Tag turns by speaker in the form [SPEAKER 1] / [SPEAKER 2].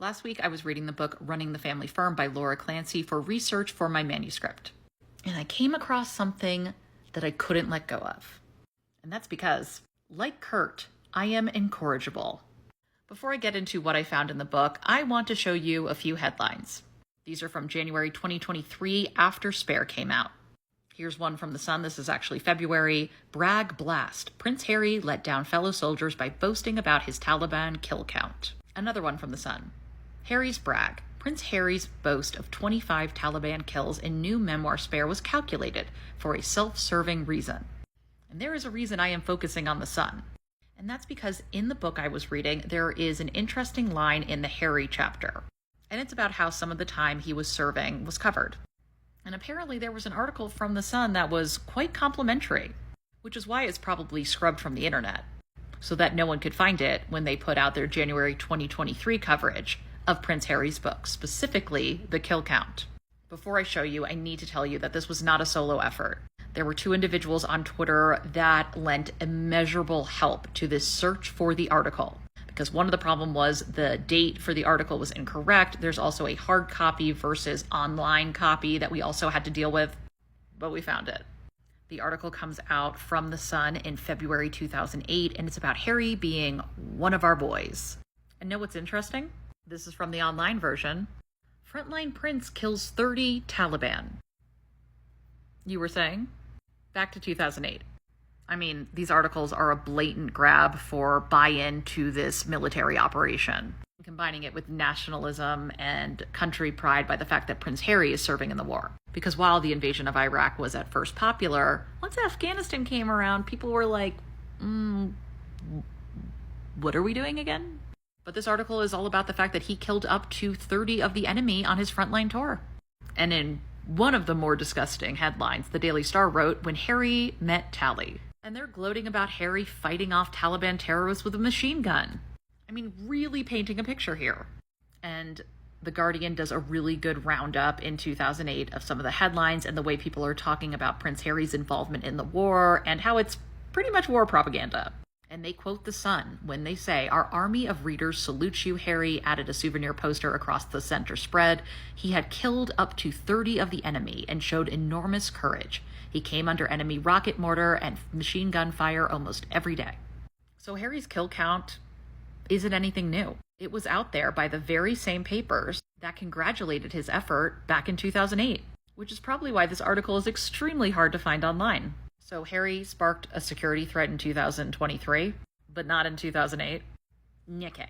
[SPEAKER 1] Last week, I was reading the book Running the Family Firm by Laura Clancy for research for my manuscript. And I came across something that I couldn't let go of. And that's because, like Kurt, I am incorrigible. Before I get into what I found in the book, I want to show you a few headlines. These are from January 2023, after Spare came out. Here's one from The Sun. This is actually February. Brag blast. Prince Harry let down fellow soldiers by boasting about his Taliban kill count. Another one from The Sun. Harry's brag. Prince Harry's boast of 25 Taliban kills in new memoir Spare was calculated for a self-serving reason. And there is a reason I am focusing on The Sun. And that's because in the book I was reading, there is an interesting line in the Harry chapter. And it's about how some of the time he was serving was covered. And apparently there was an article from The Sun that was quite complimentary, which is why it's probably scrubbed from the internet, so that no one could find it when they put out their January 2023 coverage of Prince Harry's book, specifically the kill count. Before I show you, I need to tell you that this was not a solo effort. There were two individuals on Twitter that lent immeasurable help to this search for the article, because one of the problem was the date for the article was incorrect. There's also a hard copy versus online copy that we also had to deal with, but we found it. The article comes out from The Sun in February 2008, and it's about Harry being one of our boys. And know what's interesting? This is from the online version. Frontline Prince kills 30 Taliban. You were saying? Back to 2008. I mean, these articles are a blatant grab for buy-in to this military operation, combining it with nationalism and country pride by the fact that Prince Harry is serving in the war. Because while the invasion of Iraq was at first popular, once Afghanistan came around, people were like, what are we doing again? But this article is all about the fact that he killed up to 30 of the enemy on his frontline tour. And in one of the more disgusting headlines, the Daily Star wrote, "When Harry met Tally." And they're gloating about Harry fighting off Taliban terrorists with a machine gun. I mean, really painting a picture here. And The Guardian does a really good roundup in 2008 of some of the headlines and the way people are talking about Prince Harry's involvement in the war and how it's pretty much war propaganda. And they quote The Sun when they say, "Our army of readers salutes you, Harry," added a souvenir poster across the center spread. "He had killed up to 30 of the enemy and showed enormous courage. He came under enemy rocket mortar and machine gun fire almost every day." So Harry's kill count isn't anything new. It was out there by the very same papers that congratulated his effort back in 2008, which is probably why this article is extremely hard to find online. So Harry sparked a security threat in 2023, but not in 2008. Okay.